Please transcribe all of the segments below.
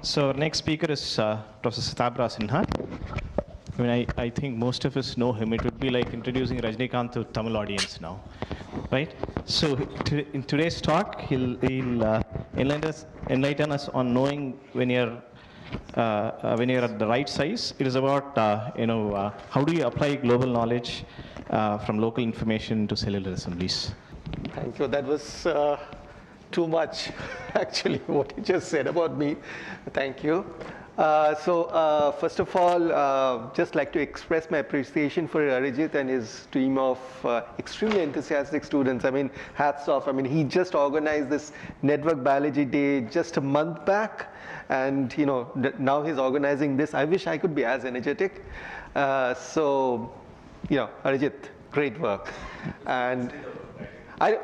So our next speaker is Professor Sitabra Sinha. I mean, I think most of us know him. It would be like introducing Rajnikant to Tamil audience now, right? So in today's talk, he'll enlighten us on knowing when you're at the right size. It is about how do you apply global knowledge from local information to cellular assemblies. Thank you. That was too much, actually, what you just said about me. Thank you. First of all, just like to express my appreciation for Arijit and his team of extremely enthusiastic students. I mean, hats off. I mean, he just organized this Network Biology Day just a month back, and now he's organizing this. I wish I could be as energetic. Arijit, great work. And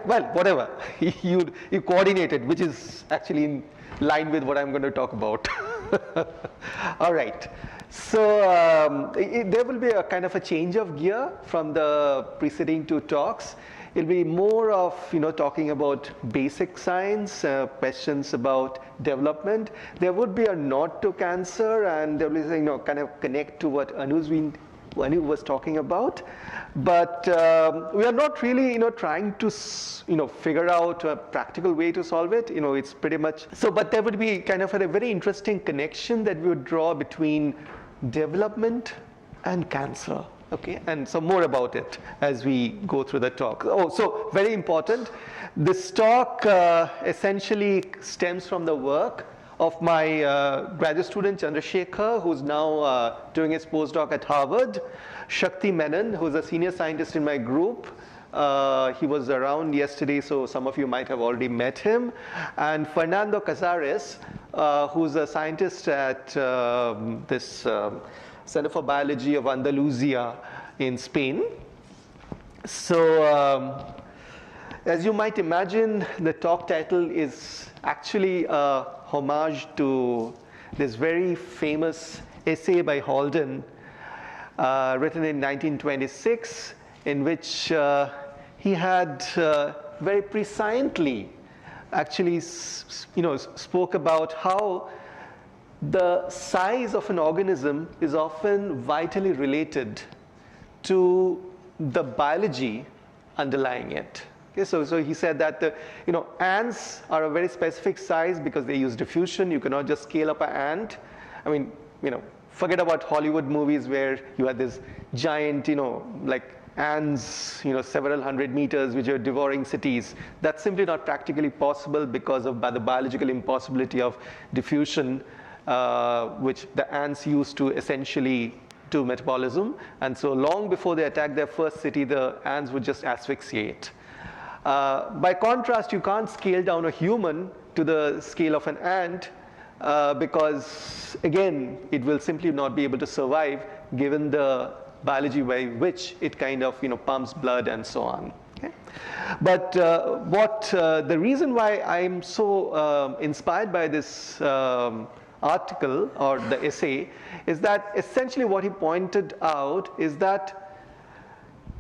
whatever, you coordinated, which is actually in line with what I'm going to talk about. All right. So there will be a kind of a change of gear from the preceding two talks. It'll be more of talking about basic science, questions about development. There would be a nod to cancer, and there will be kind of connect to what Anu was talking about. But we are not really trying to figure out a practical way to solve it. It's pretty much so. But there would be kind of a very interesting connection that we would draw between development and cancer. Okay, and so more about it as we go through the talk. Oh, so very important. This talk essentially stems from the work of my graduate student Chandrasekhar, who's now doing his postdoc at Harvard, Shakti Menon, who's a senior scientist in my group. He was around yesterday, so some of you might have already met him, and Fernando Casares, who's a scientist at this Center for Biology of Andalusia in Spain. So as you might imagine, the talk title is actually a homage to this very famous essay by Holden written in 1926, in which he had very presciently actually spoke about how the size of an organism is often vitally related to the biology underlying it. Okay, so he said that ants are a very specific size because they use diffusion. You cannot just scale up an ant. I mean, forget about Hollywood movies where you have this giant, like ants, several hundred meters, which are devouring cities. That's simply not practically possible because of the biological impossibility of diffusion, which the ants use to essentially do metabolism. And so long before they attack their first city, the ants would just asphyxiate. By contrast, you can't scale down a human to the scale of an ant because, again, it will simply not be able to survive given the biology by which it kind of pumps blood and so on. Okay? But the reason why I'm so inspired by this article or the essay is that essentially what he pointed out is that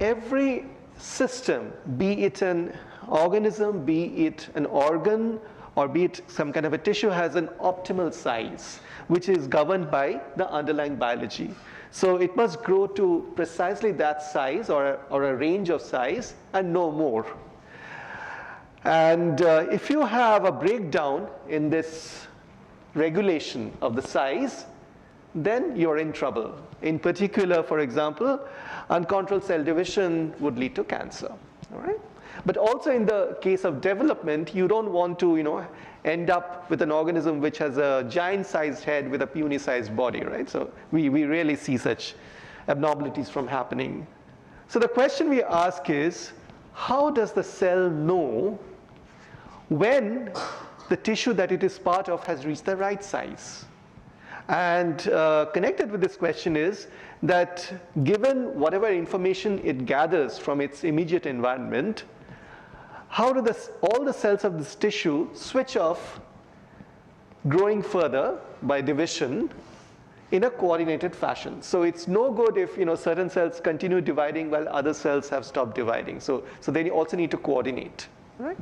every system, be it an organism, be it an organ, or be it some kind of a tissue, has an optimal size, which is governed by the underlying biology. So it must grow to precisely that size or a range of size and no more. And if you have a breakdown in this regulation of the size, then you're in trouble. In particular, for example, uncontrolled cell division would lead to cancer. All right? But also in the case of development, you don't want to end up with an organism which has a giant-sized head with a puny-sized body, right? So we rarely see such abnormalities from happening. So the question we ask is, how does the cell know when the tissue that it is part of has reached the right size? And connected with this question is that given whatever information it gathers from its immediate environment, how do all the cells of this tissue switch off growing further by division in a coordinated fashion? So it's no good if certain cells continue dividing while other cells have stopped dividing. So they also need to coordinate. Right?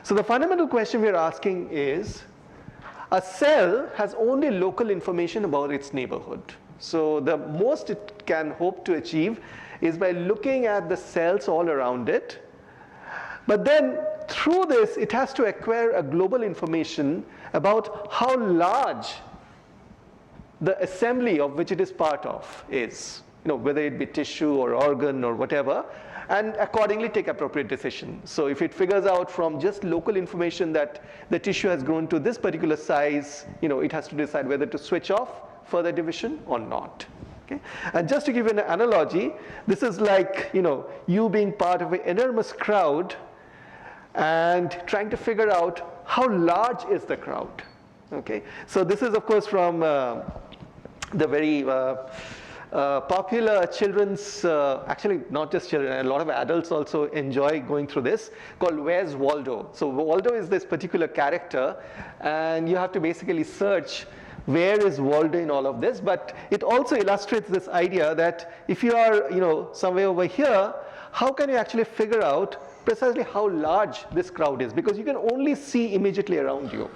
So the fundamental question we're asking is, A cell has only local information about its neighborhood. So the most it can hope to achieve is by looking at the cells all around it. But then through this, it has to acquire a global information about how large the assembly of which it is part of is, whether it be tissue or organ or whatever, and accordingly take appropriate decision. So if it figures out from just local information that the tissue has grown to this particular size, it has to decide whether to switch off further division or not. Okay? And just to give you an analogy, this is like you being part of an enormous crowd and trying to figure out how large is the crowd. Okay? So this is of course from the very popular children's, actually not just children, a lot of adults also enjoy going through this, called Where's Waldo? So Waldo is this particular character, and you have to basically search where is Waldo in all of this, but it also illustrates this idea that if you are somewhere over here, how can you actually figure out precisely how large this crowd is, because you can only see immediately around you.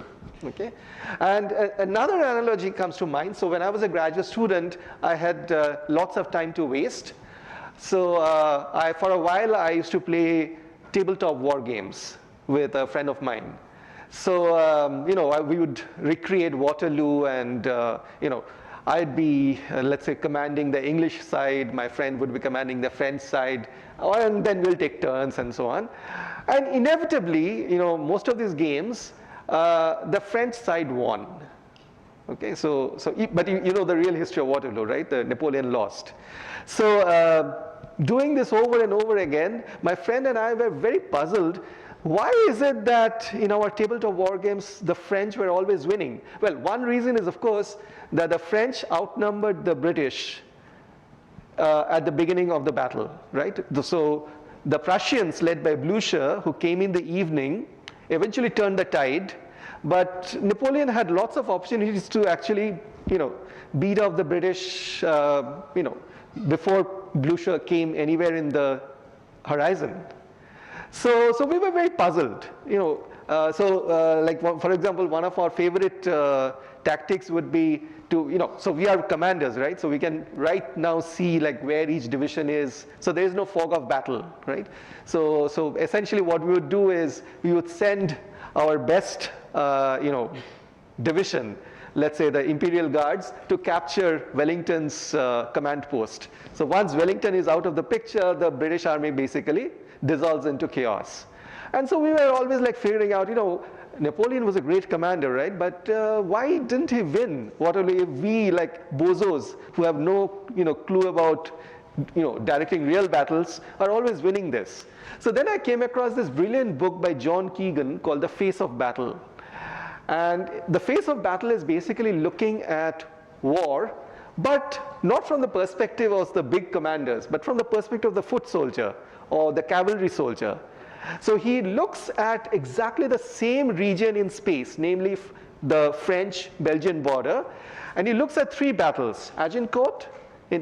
Okay? And another analogy comes to mind. So when I was a graduate student, I had lots of time to waste. So for a while, I used to play tabletop war games with a friend of mine. So we would recreate Waterloo, and I'd be, let's say, commanding the English side, my friend would be commanding the French side, and then we'll take turns and so on. And inevitably, most of these games, the French side won. Okay, but you know the real history of Waterloo, right? Napoleon lost. So doing this over and over again, my friend and I were very puzzled. Why is it that in our tabletop war games, the French were always winning? Well, one reason is, of course, that the French outnumbered the British at the beginning of the battle, right? So the Prussians, led by Blucher, who came in the evening, eventually turned the tide. But Napoleon had lots of opportunities to actually, beat off the British, before Blucher came anywhere in the horizon. So we were very puzzled, like for example, one of our favorite tactics would be to, so we are commanders, right? So we can right now see like where each division is. So there is no fog of battle, right? So essentially what we would do is we would send our best, division, let's say the Imperial Guards, to capture Wellington's command post. So once Wellington is out of the picture, the British army basically dissolves into chaos. And so we were always like figuring out, Napoleon was a great commander, right? But why didn't he win Waterloo if we, like bozos who have no clue about directing real battles, are always winning this? So then I came across this brilliant book by John Keegan called The Face of Battle. And The Face of Battle is basically looking at war, but not from the perspective of the big commanders, but from the perspective of the foot soldier or the cavalry soldier. So he looks at exactly the same region in space, namely the French-Belgian border, and he looks at three battles: Agincourt,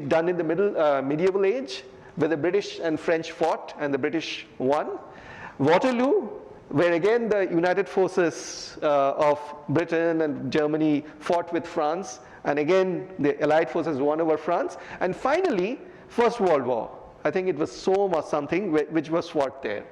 done in the medieval age, where the British and French fought and the British won; Waterloo, where again the united forces of Britain and Germany fought with France, and again the Allied forces won over France; and finally, First World War. I think it was Somme or something, which was fought there.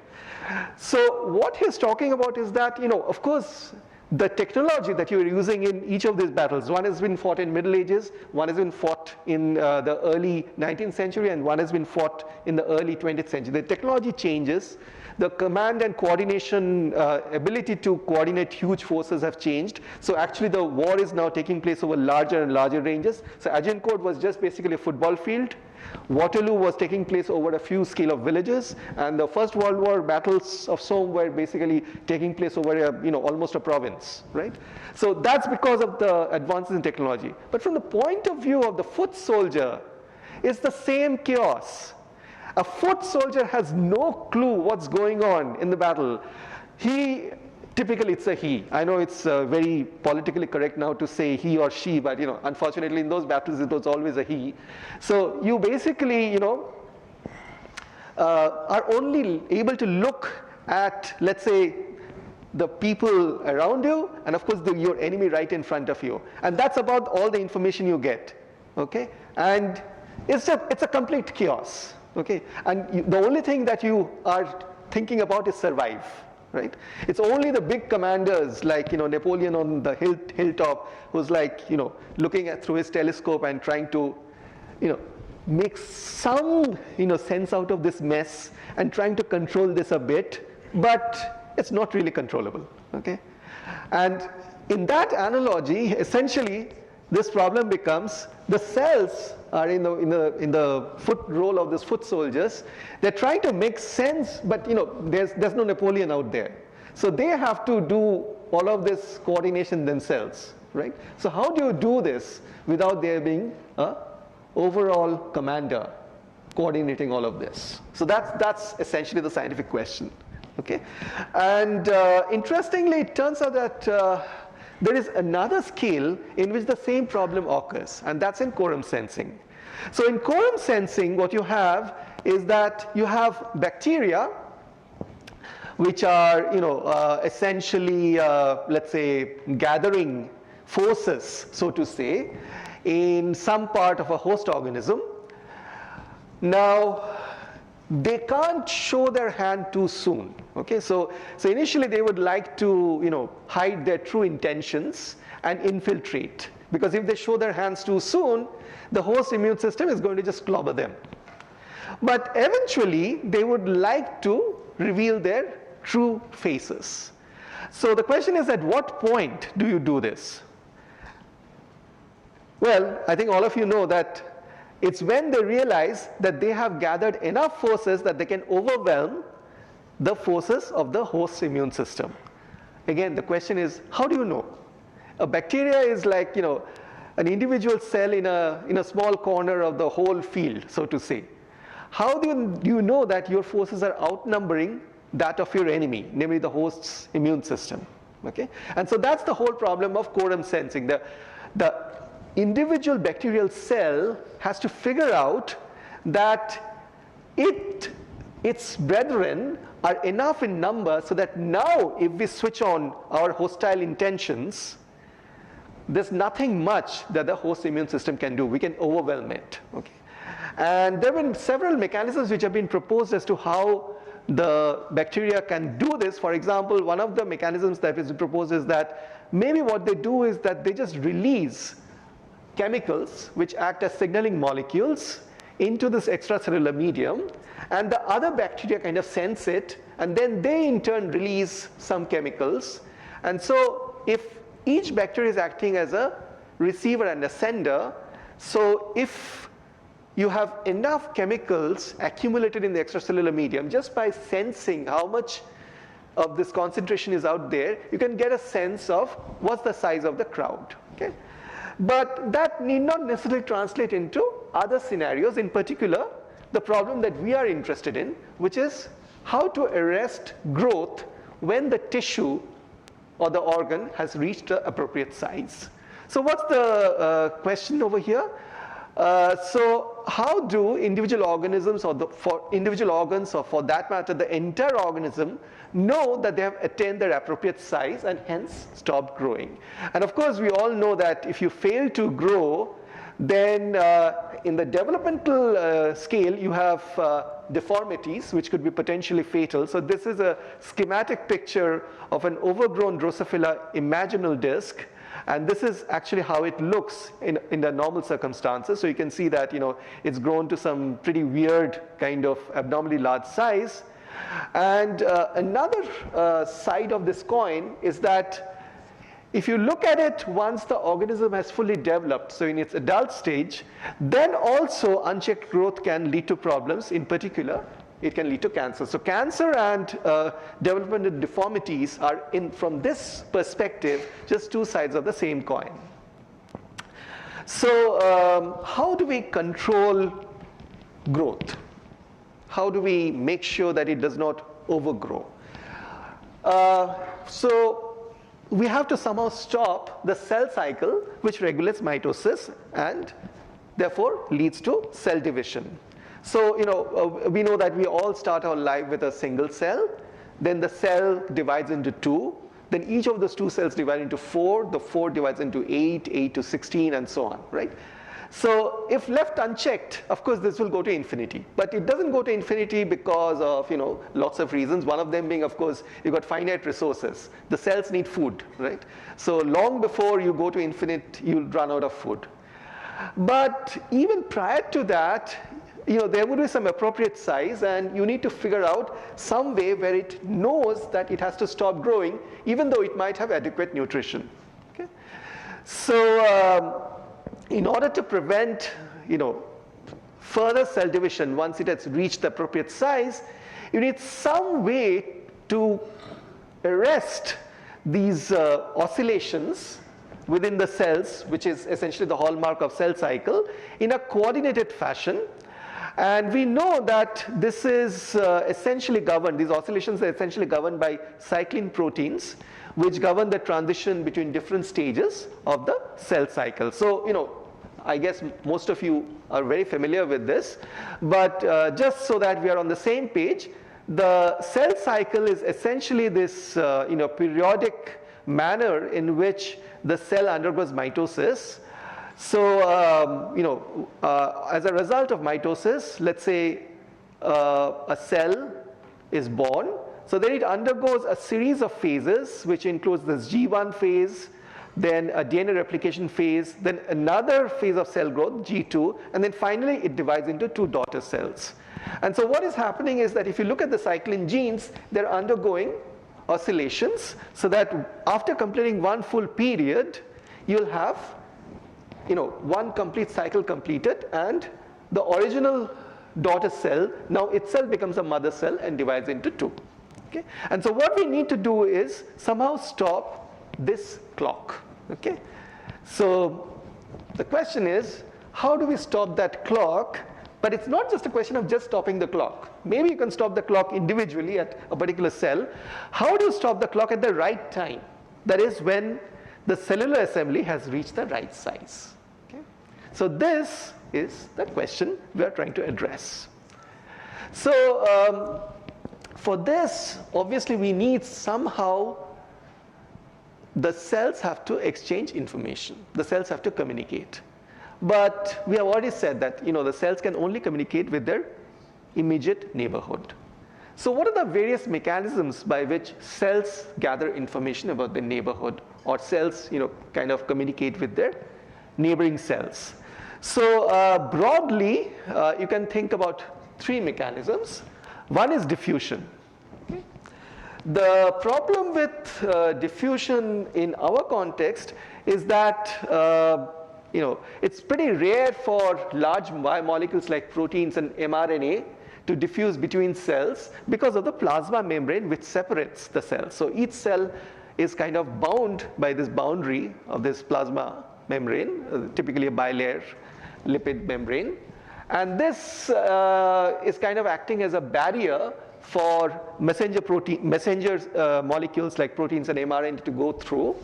So what he's talking about is that, of course, the technology that you're using in each of these battles, one has been fought in Middle Ages, one has been fought in the early 19th century, and one has been fought in the early 20th century. The technology changes. The command and coordination ability to coordinate huge forces have changed. So actually the war is now taking place over larger and larger ranges. So Agincourt was just basically a football field. Waterloo was taking place over a few scale of villages, and the First World War battles of Somme were basically taking place over almost a province, right? So that's because of the advances in technology. But from the point of view of the foot soldier, it's the same chaos. A foot soldier has no clue what's going on in the battle. Typically it's a he. I know it's very politically correct now to say he or she, but unfortunately in those battles it was always a he. So you basically are only able to look at, let's say, the people around you, and of course your enemy right in front of you. And that's about all the information you get, okay? And it's a complete chaos, okay? And the only thing that you are thinking about is survive, right? It's only the big commanders like, Napoleon on the hilltop who's like, looking through his telescope and trying to, make some, sense out of this mess and trying to control this a bit, but it's not really controllable, okay? And in that analogy, essentially, this problem becomes the cells are in the foot role of these foot soldiers. They're trying to make sense, but there's no Napoleon out there. So they have to do all of this coordination themselves, right? So how do you do this without there being a overall commander coordinating all of this? So that's essentially the scientific question, okay? And interestingly, it turns out that there is another scale in which the same problem occurs, and that's in quorum sensing. So in quorum sensing, what you have is that you have bacteria which are, essentially, let's say, gathering forces, so to say, in some part of a host organism. Now, they can't show their hand too soon, okay? So initially they would like to, hide their true intentions and infiltrate, because if they show their hands too soon, the host immune system is going to just clobber them. But eventually, they would like to reveal their true faces. So the question is, at what point do you do this? Well, I think all of you know that it's when they realize that they have gathered enough forces that they can overwhelm the forces of the host's immune system. Again, the question is, how do you know? A bacteria is like, an individual cell in a small corner of the whole field, so to say. How do you know that your forces are outnumbering that of your enemy, namely the host's immune system? Okay? And so that's the whole problem of quorum sensing. The individual bacterial cell has to figure out that its brethren are enough in number so that now if we switch on our hostile intentions, there's nothing much that the host immune system can do. We can overwhelm it. Okay? And there have been several mechanisms which have been proposed as to how the bacteria can do this. For example, one of the mechanisms that is proposed is that maybe what they do is that they just release chemicals which act as signaling molecules into this extracellular medium, and the other bacteria kind of sense it, and then they in turn release some chemicals. And so if each bacteria is acting as a receiver and a sender, so if you have enough chemicals accumulated in the extracellular medium, just by sensing how much of this concentration is out there, you can get a sense of what's the size of the crowd. Okay? But that need not necessarily translate into other scenarios, in particular, the problem that we are interested in, which is how to arrest growth when the tissue or the organ has reached the appropriate size. So what's the question over here? So how do individual organisms for individual organs, or for that matter the entire organism, know that they have attained their appropriate size and hence stopped growing? And of course we all know that if you fail to grow, then in the developmental scale you have deformities which could be potentially fatal. So this is a schematic picture of an overgrown Drosophila imaginal disc. And this is actually how it looks in the normal circumstances. So you can see that it's grown to some pretty weird kind of abnormally large size. And another side of this coin is that if you look at it once the organism has fully developed, so in its adult stage, then also unchecked growth can lead to problems. In particular, it can lead to cancer. So cancer and developmental deformities are, from this perspective, just two sides of the same coin. So how do we control growth? How do we make sure that it does not overgrow? So we have to somehow stop the cell cycle which regulates mitosis and therefore leads to cell division. So we know that we all start our life with a single cell. Then the cell divides into two. then each of those 2 cells divide into 4, the 4 divides into 8, 8 to 16, and so on, right? So if left unchecked, of course this will go to infinity, but it doesn't go to infinity because of lots of reasons. One of them being, of course, you've got finite resources. The cells need food, right? So long before you go to infinite, you'll run out of food. But even prior to that, there would be some appropriate size, and you need to figure out some way where it knows that it has to stop growing, even though it might have adequate nutrition. Okay? So in order to prevent, further cell division once it has reached the appropriate size, you need some way to arrest these oscillations within the cells, which is essentially the hallmark of cell cycle, in a coordinated fashion. And we know that this is essentially governed, these oscillations are essentially governed by cyclin proteins, which govern the transition between different stages of the cell cycle. So, I guess most of you are very familiar with this, but just so that we are on the same page, the cell cycle is essentially this periodic manner in which the cell undergoes mitosis. So, as a result of mitosis, let's say a cell is born. So then it undergoes a series of phases, which includes this G1 phase, then a DNA replication phase, then another phase of cell growth, G2, and then finally it divides into 2 daughter cells. And so what is happening is that if you look at the cyclin genes, they're undergoing oscillations, so that after completing one full period, you'll have one complete cycle completed, and the original daughter cell now itself becomes a mother cell and divides into 2. Okay? And so what we need to do is somehow stop this clock. Okay? So the question is, how do we stop that clock? But it's not just a question of just stopping the clock. Maybe you can stop the clock individually at a particular cell. How do you stop the clock at the right time? That is, when the cellular assembly has reached the right size. Okay? So this is the question we are trying to address. So for this, obviously we need somehow the cells have to exchange information. The cells have to communicate. But we have already said that the cells can only communicate with their immediate neighborhood. So what are the various mechanisms by which cells gather information about their neighborhood, or cells kind of communicate with their neighboring cells? So broadly, you can think about 3 mechanisms. One is diffusion. Okay? The problem with diffusion in our context is that it's pretty rare for large biomolecules like proteins and mRNA to diffuse between cells because of the plasma membrane which separates the cells. So each cell is kind of bound by this boundary of this plasma membrane, typically a bilayer lipid membrane. And this is kind of acting as a barrier for messenger molecules like proteins and mRNA to go through.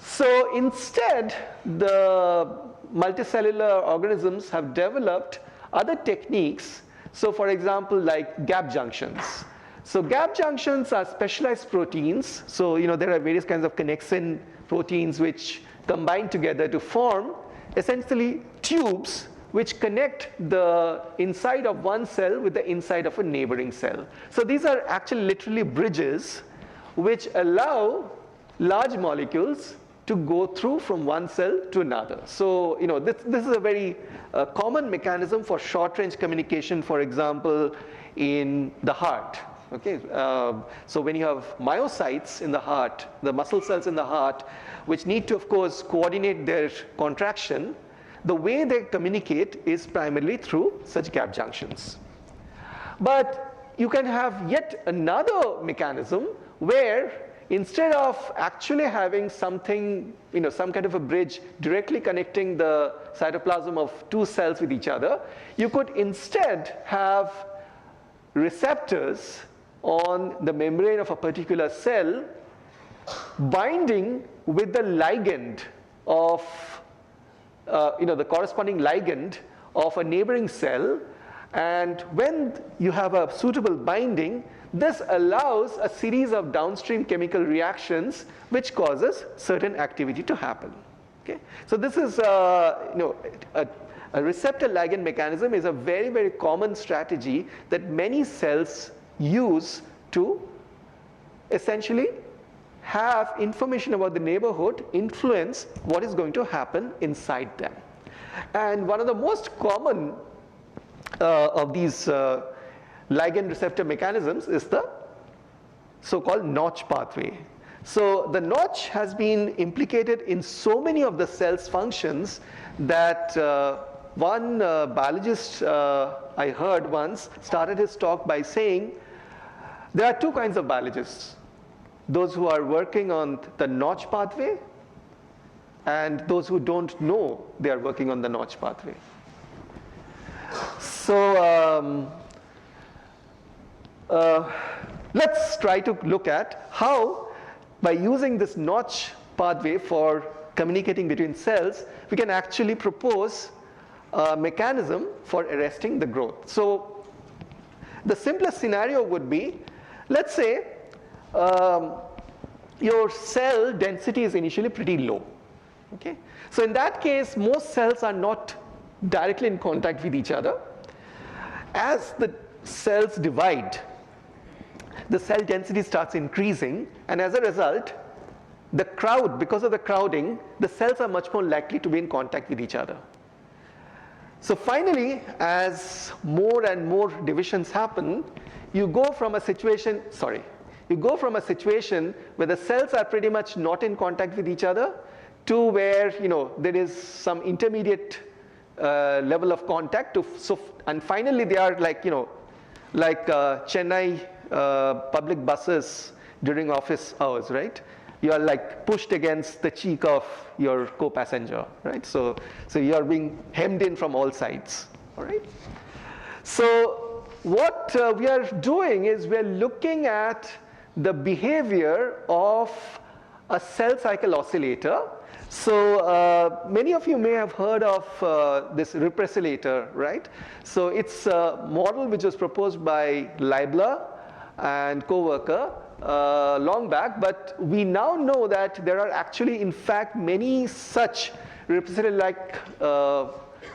So instead, the multicellular organisms have developed other techniques. So for example, like gap junctions. So gap junctions are specialized proteins. So there are various kinds of connexin proteins which combine together to form essentially tubes which connect the inside of one cell with the inside of a neighboring cell. So these are actually literally bridges which allow large molecules to go through from one cell to another. So this is a very common mechanism for short-range communication, for example, in the heart. Okay, so when you have myocytes in the heart, the muscle cells in the heart, which need to, of course, coordinate their contraction, the way they communicate is primarily through such gap junctions. But you can have yet another mechanism where instead of actually having something, some kind of a bridge directly connecting the cytoplasm of 2 cells with each other, you could instead have receptors on the membrane of a particular cell binding with the ligand of, the corresponding ligand of a neighboring cell. And when you have a suitable binding, This allows a series of downstream chemical reactions which causes certain activity to happen. Okay? So this is a receptor ligand mechanism is a very, very common strategy that many cells use to essentially have information about the neighborhood influence what is going to happen inside them. And one of the most common of these ligand receptor mechanisms is the so-called notch pathway. So the notch has been implicated in so many of the cell's functions that one biologist I heard once started his talk by saying there are two kinds of biologists: those who are working on the notch pathway and those who don't know they are working on the notch pathway. So let's try to look at how, by using this notch pathway for communicating between cells, we can actually propose a mechanism for arresting the growth. So the simplest scenario would be, let's say your cell density is initially pretty low. Okay? So in that case, most cells are not directly in contact with each other. As the cells divide, the cell density starts increasing, and as a result, the crowd, because of the crowding, the cells are much more likely to be in contact with each other. So finally, as more and more divisions happen, you go from a situation where the cells are pretty much not in contact with each other to where there is some intermediate level of contact. And finally, they are like Chennai public buses during office hours, right? You are like pushed against the cheek of your co-passenger, right? So you are being hemmed in from all sides, all right? So what we are doing is we are looking at the behavior of a cell cycle oscillator. So many of you may have heard of this repressilator, right? So it's a model which was proposed by Leibler and co-worker long back, but we now know that there are actually, in fact, many such repressilator-like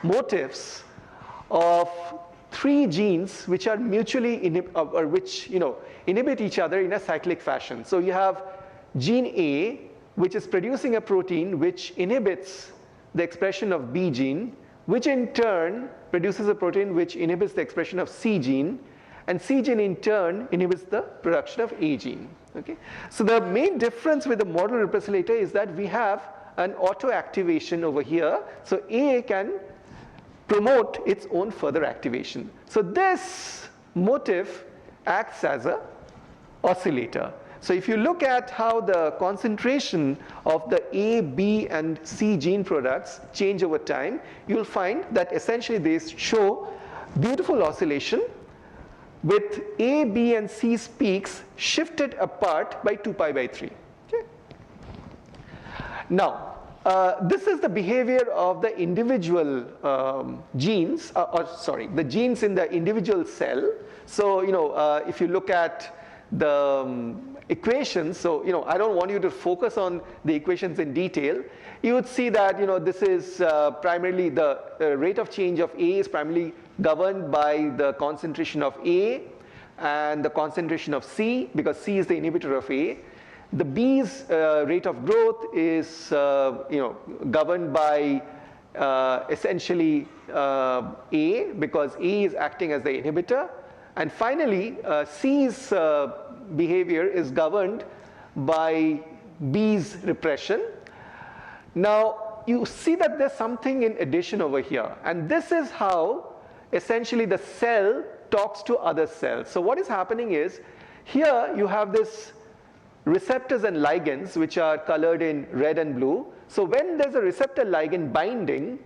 motifs of three genes which are mutually inhibit each other in a cyclic fashion. So you have gene A, which is producing a protein which inhibits the expression of B gene, which in turn produces a protein which inhibits the expression of C gene, and C gene in turn inhibits the production of A gene. Okay? So the main difference with the model repressilator is that we have an auto-activation over here. So A can promote its own further activation. So this motif acts as an oscillator. So if you look at how the concentration of the A, B, and C gene products change over time, you'll find that essentially they show beautiful oscillation with A, B, and C's peaks shifted apart by 2 pi by 3. Okay? Now, this is the behavior of the individual genes, the genes in the individual cell. So, if you look at the equations, so, I don't want you to focus on the equations in detail. You would see that, this is primarily the rate of change of A is primarily governed by the concentration of A and the concentration of C, because C is the inhibitor of A. The B's rate of growth is governed by essentially A, because A is acting as the inhibitor. And finally, C's behavior is governed by B's repression. Now, you see that there's something in addition over here. And this is how essentially the cell talks to other cells. So what is happening is, here you have this receptors and ligands which are colored in red and blue. So when there's a receptor ligand binding,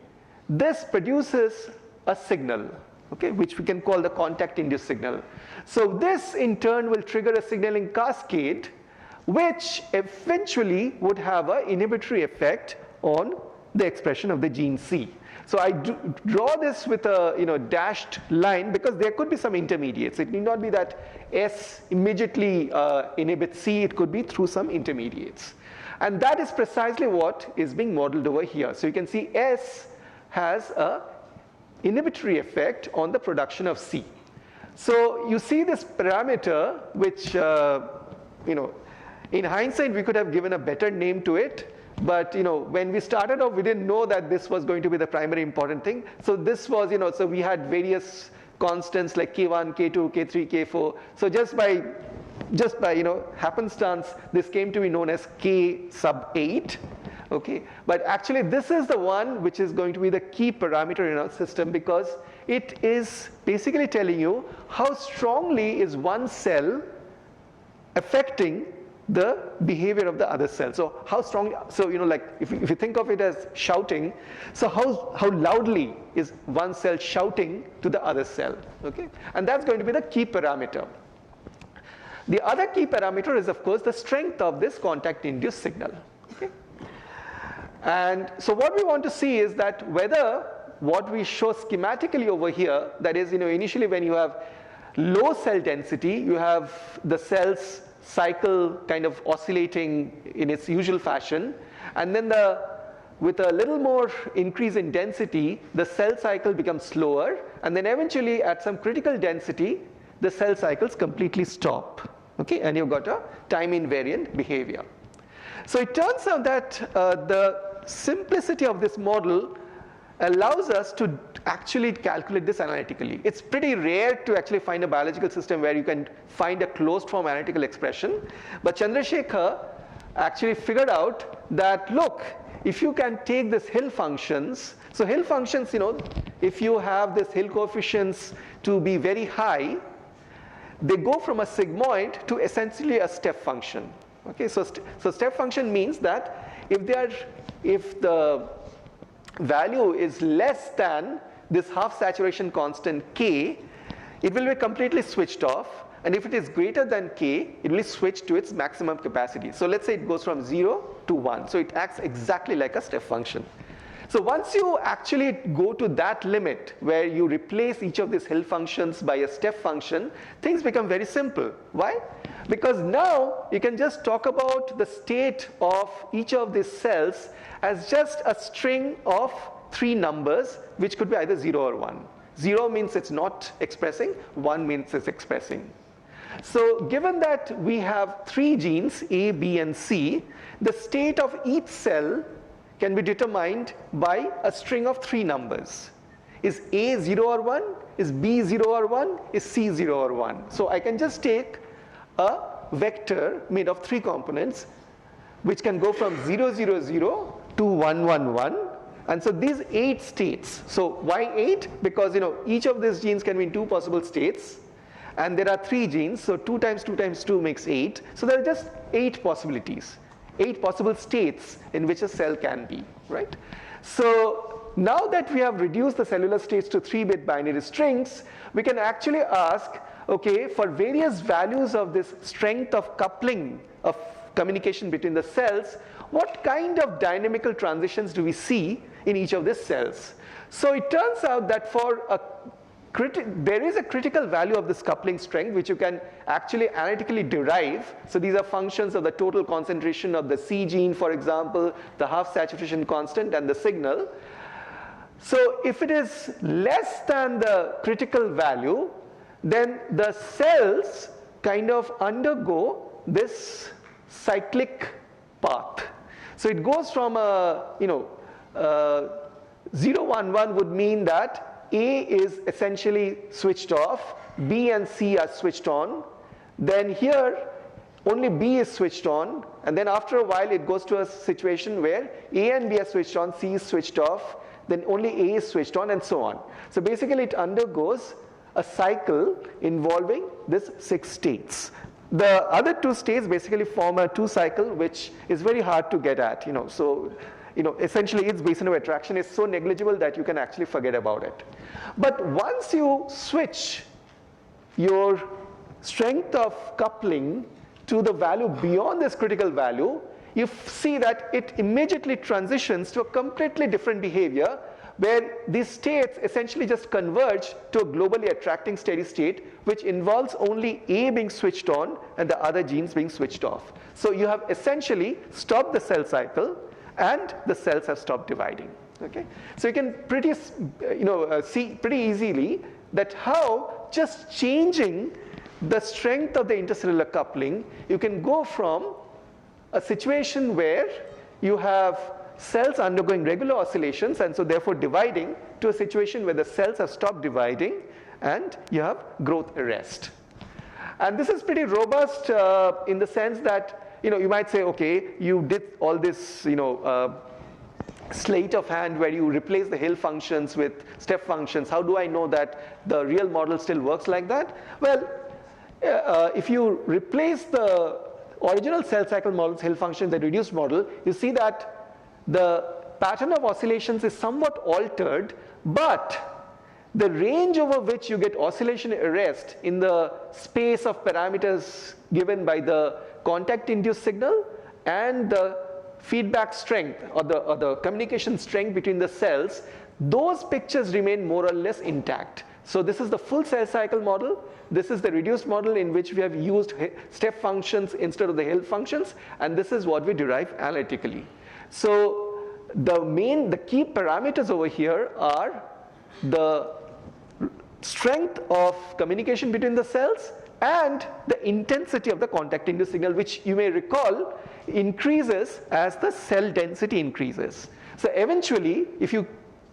this produces a signal, okay, which we can call the contact induced signal. So this in turn will trigger a signaling cascade which eventually would have an inhibitory effect on the expression of the gene C. So I draw this with a dashed line because there could be some intermediates. It need not be that S immediately inhibits C. It could be through some intermediates. And that is precisely what is being modeled over here. So you can see S has a inhibitory effect on the production of C. So you see this parameter, which in hindsight we could have given a better name to it. But when we started off, we didn't know that this was going to be the primary important thing. So this was, so we had various constants like K1, K2, K3, K4. So just by happenstance, this came to be known as K sub 8. Okay, but actually this is the one which is going to be the key parameter in our system, because it is basically telling you how strongly is one cell affecting the behavior of the other cell. So how strongly, so like if you think of it as shouting, so how loudly is one cell shouting to the other cell, okay? And that's going to be the key parameter. The other key parameter is, of course, the strength of this contact-induced signal, okay? And so what we want to see is that whether what we show schematically over here, that is, initially when you have low cell density, you have the cells cycle kind of oscillating in its usual fashion, and then with a little more increase in density, the cell cycle becomes slower, and then eventually at some critical density, the cell cycles completely stop, okay, and you've got a time invariant behavior. So it turns out that the simplicity of this model allows us to actually calculate this analytically. It's pretty rare to actually find a biological system where you can find a closed form analytical expression. But Chandrasekhar actually figured out that, look, if you can take this Hill functions, so Hill functions, if you have this Hill coefficients to be very high, they go from a sigmoid to essentially a step function. Okay, so step function means that if the value is less than this half saturation constant K, it will be completely switched off. And if it is greater than K, it will switch to its maximum capacity. So let's say it goes from 0 to 1. So it acts exactly like a step function. So once you actually go to that limit where you replace each of these Hill functions by a step function, things become very simple. Why? Because now you can just talk about the state of each of these cells as just a string of 3 numbers, which could be either 0 or 1. 0 means it's not expressing, 1 means it's expressing. So given that we have 3 genes, A, B, and C, the state of each cell can be determined by a string of 3 numbers. Is A 0 or 1? Is B 0 or 1? Is C 0 or 1? So I can just take a vector made of 3 components, which can go from 0, 0, 0 to 1, 1, 1. And so these 8 states. So why 8? Because each of these genes can be in 2 possible states. And there are 3 genes, so 2 times 2 times 2 makes 8. So there are just 8 possibilities, 8 possible states in which a cell can be, right? So now that we have reduced the cellular states to 3-bit binary strings, we can actually ask, okay, for various values of this strength of coupling of communication between the cells, what kind of dynamical transitions do we see in each of these cells? So it turns out that there is a critical value of this coupling strength, which you can actually analytically derive. So these are functions of the total concentration of the C gene, for example, the half saturation constant, and the signal. So if it is less than the critical value, then the cells kind of undergo this cyclic path. So it goes from 0, 1, 1 would mean that A is essentially switched off, B and C are switched on. Then here, only B is switched on, and then after a while it goes to a situation where A and B are switched on, C is switched off, then only A is switched on, and so on. So basically it undergoes a cycle involving this 6 states. The other 2 states basically form a 2 cycle, which is very hard to get at, so essentially its Basin of attraction is so negligible that you can actually forget about it. But once you switch your strength of coupling to the value beyond this critical value, you see that it immediately transitions to a completely different behavior, where these states essentially just converge to a globally attracting steady state, which involves only A being switched on and the other genes being switched off. So you have essentially stopped the cell cycle and the cells have stopped dividing. Okay? So you can see pretty easily that how just changing the strength of the intercellular coupling, you can go from a situation where you have cells undergoing regular oscillations and so therefore dividing, to a situation where the cells have stopped dividing and you have growth arrest. And this is pretty robust in the sense that, you might say, okay, you did all this, sleight of hand where you replace the Hill functions with step functions. How do I know that the real model still works like that? Well, if you replace the original cell cycle model's Hill function, the reduced model, you see that the pattern of oscillations is somewhat altered, but the range over which you get oscillation arrest in the space of parameters given by the contact-induced signal and the feedback strength or the communication strength between the cells, those pictures remain more or less intact. So this is the full cell cycle model. This is the reduced model in which we have used step functions instead of the Hill functions, and this is what we derive analytically. So the key parameters over here are the strength of communication between the cells and the intensity of the contact-induced signal, which you may recall increases as the cell density increases. So eventually, if you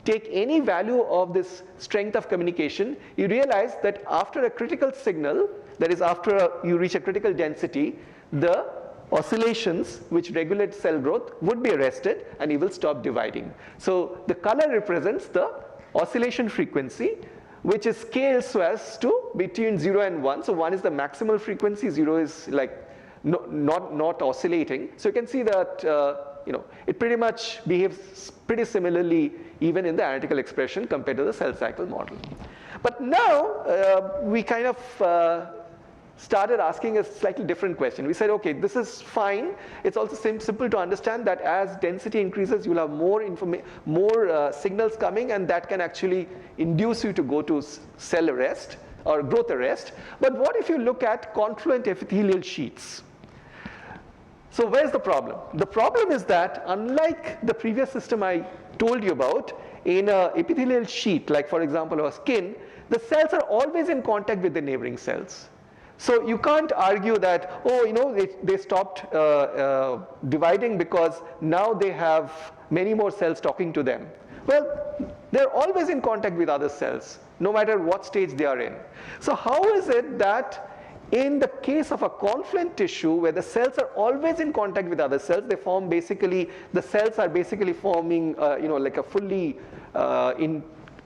take any value of this strength of communication, you realize that after a critical signal, that is after you reach a critical density, the oscillations which regulate cell growth would be arrested and you will stop dividing. So the color represents the oscillation frequency, which is scaled so as to between 0 and 1. So 1 is the maximal frequency, 0 is like not oscillating. So you can see that it pretty much behaves pretty similarly even in the analytical expression compared to the cell cycle model. But now we kind of started asking a slightly different question. We said, okay, this is fine. It's also simple to understand that as density increases, you'll have more signals coming, and that can actually induce you to go to cell arrest or growth arrest. But what if you look at confluent epithelial sheets? So where's the problem? The problem is that unlike the previous system I told you about, in an epithelial sheet, like for example our skin, the cells are always in contact with the neighboring cells. So you can't argue that, they stopped dividing because now they have many more cells talking to them. Well, they're always in contact with other cells, no matter what stage they are in. So how is it that in the case of a confluent tissue where the cells are always in contact with other cells, the cells are basically forming, like a fully in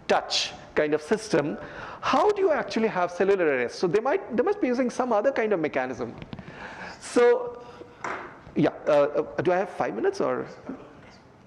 touch kind of system, how do you actually have cellular arrest? So they must be using some other kind of mechanism. So, yeah, do I have 5 minutes or?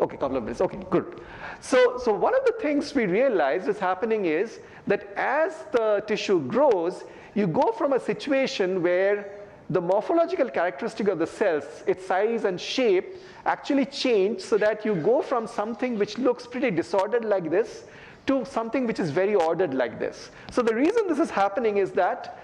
Okay, couple of minutes, okay, good. So one of the things we realized is happening is that as the tissue grows, you go from a situation where the morphological characteristic of the cells, its size and shape, actually change so that you go from something which looks pretty disordered like this to something which is very ordered like this. So the reason this is happening is that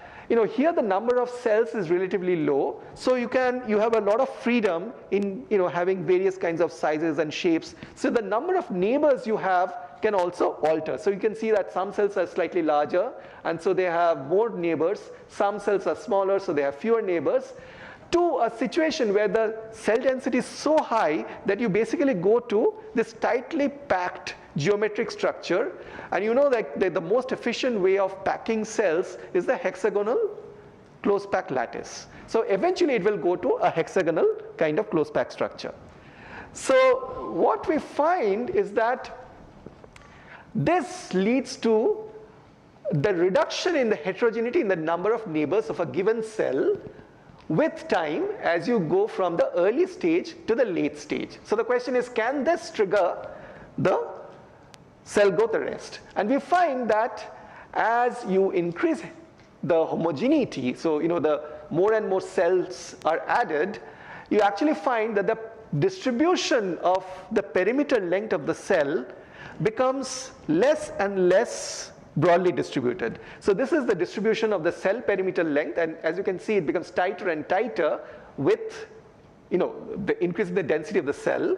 here the number of cells is relatively low, so you have a lot of freedom in having various kinds of sizes and shapes. So the number of neighbors you have can also alter. So you can see that some cells are slightly larger, and so they have more neighbors. Some cells are smaller, so they have fewer neighbors, to a situation where the cell density is so high that you basically go to this tightly packed geometric structure. And that the most efficient way of packing cells is the hexagonal close packed lattice. So eventually it will go to a hexagonal kind of close packed structure. So what we find is that this leads to the reduction in the heterogeneity in the number of neighbors of a given cell with time as you go from the early stage to the late stage. So the question is, can this trigger the cell growth arrest? And we find that as you increase the homogeneity, so the more and more cells are added, you actually find that the distribution of the perimeter length of the cell becomes less and less broadly distributed. So this is the distribution of the cell perimeter length, and as you can see, it becomes tighter and tighter with the increase in the density of the cell.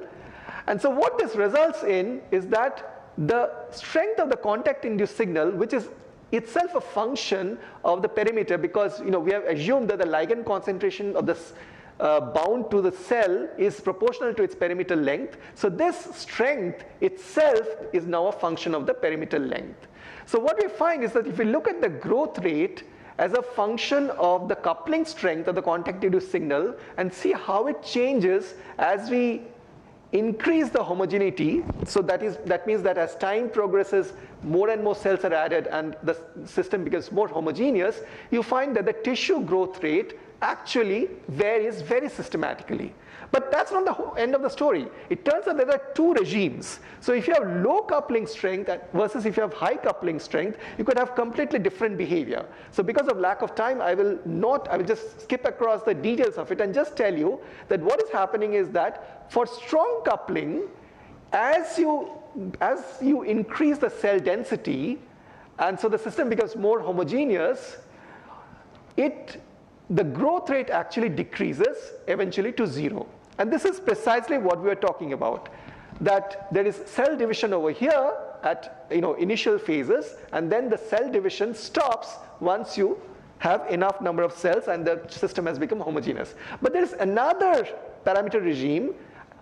And so what this results in is that the strength of the contact-induced signal, which is itself a function of the perimeter, because we have assumed that the ligand concentration of this bound to the cell is proportional to its perimeter length. So this strength itself is now a function of the perimeter length. So what we find is that if we look at the growth rate as a function of the coupling strength of the contact-induced signal and see how it changes as we increase the homogeneity, so that means that as time progresses, more and more cells are added and the system becomes more homogeneous, you find that the tissue growth rate actually varies very systematically. But that's not the end of the story. It turns out there are two regimes. So if you have low coupling strength versus if you have high coupling strength, you could have completely different behavior. So because of lack of time, I will just skip across the details of it and just tell you that what is happening is that for strong coupling, as you increase the cell density, and so the system becomes more homogeneous, the growth rate actually decreases eventually to 0. And this is precisely what we are talking about, that there is cell division over here at initial phases, and then the cell division stops once you have enough number of cells and the system has become homogeneous. But there is another parameter regime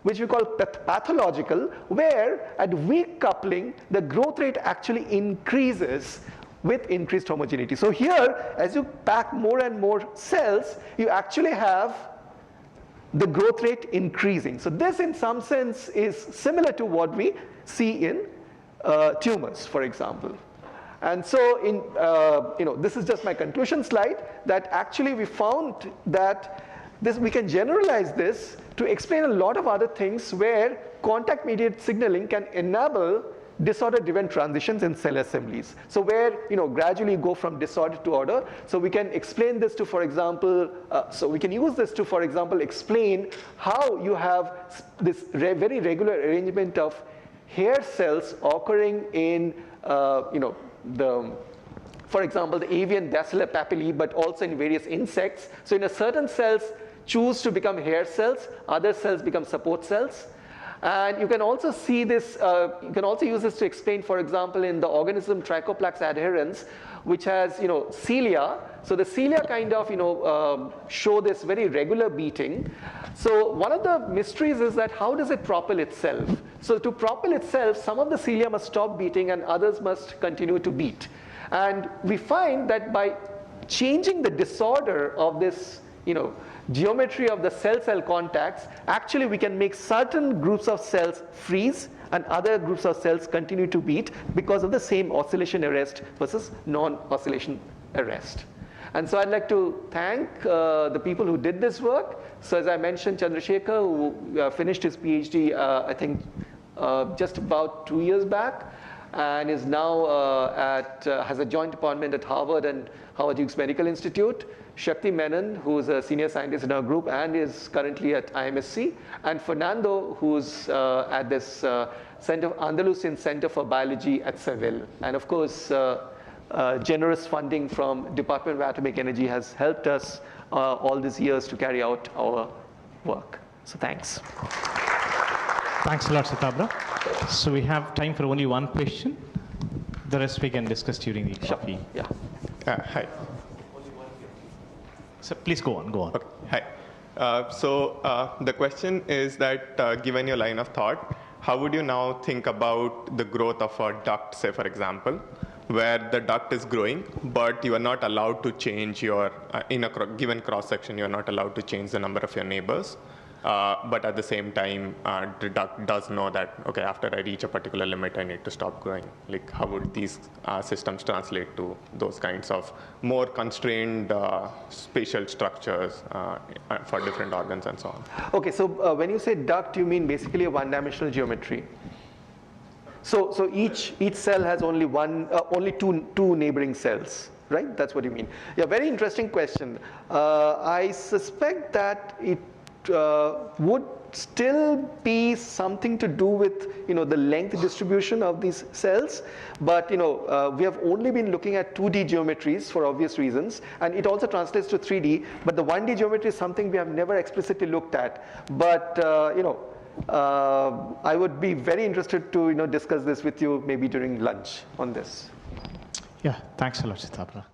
which we call pathological, where at weak coupling, the growth rate actually increases with increased homogeneity. So here, as you pack more and more cells, you actually have the growth rate increasing. So this, in some sense, is similar to what we see in tumors, for example. And so this is just my conclusion slide, that actually we found that we can generalize this to explain a lot of other things where contact-mediated signaling can enable disorder-driven transitions in cell assemblies. So where gradually you go from disorder to order. So we can explain this to, for example, explain how you have this very regular arrangement of hair cells occurring in for example, the avian bacillar papillae, but also in various insects. So in a certain cells choose to become hair cells, other cells become support cells. And you can also see this, you can also use this to explain, for example, in the organism Trichoplax adherens, which has cilia. So the cilia kind of show this very regular beating. So one of the mysteries is that how does it propel itself? So to propel itself, some of the cilia must stop beating and others must continue to beat. And we find that by changing the disorder of this geometry of the cell-cell contacts, actually we can make certain groups of cells freeze and other groups of cells continue to beat because of the same oscillation arrest versus non-oscillation arrest. And so I'd like to thank the people who did this work. So as I mentioned, Chandrasekhar, who finished his PhD, I think just about 2 years back, and is now has a joint appointment at Harvard and Howard Hughes Medical Institute. Shakti Menon, who's a senior scientist in our group and is currently at IMSC, and Fernando, who's at this Andalusian Center for Biology at Seville. And of course, generous funding from Department of Atomic Energy has helped us all these years to carry out our work. So thanks. Thanks a lot, Sitabra. So we have time for only one question. The rest we can discuss during the coffee. Yeah. Hi. So please go on. Okay. Hi. So the question is that given your line of thought, how would you now think about the growth of a duct, say for example, where the duct is growing, but you are not allowed to change your, in a given cross section, you are not allowed to change the number of your neighbors. But at the same time, the duct does know that, okay, after I reach a particular limit, I need to stop growing. Like, how would these systems translate to those kinds of more constrained spatial structures for different organs and so on? Okay, so when you say duct, you mean basically a one-dimensional geometry. So each cell has only two neighboring cells, right? That's what you mean. Yeah, very interesting question. I suspect that it would still be something to do with, the length distribution of these cells, but, we have only been looking at 2D geometries for obvious reasons, and it also translates to 3D, but the 1D geometry is something we have never explicitly looked at. But, I would be very interested to, discuss this with you maybe during lunch on this. Yeah, thanks a lot, Sitabra.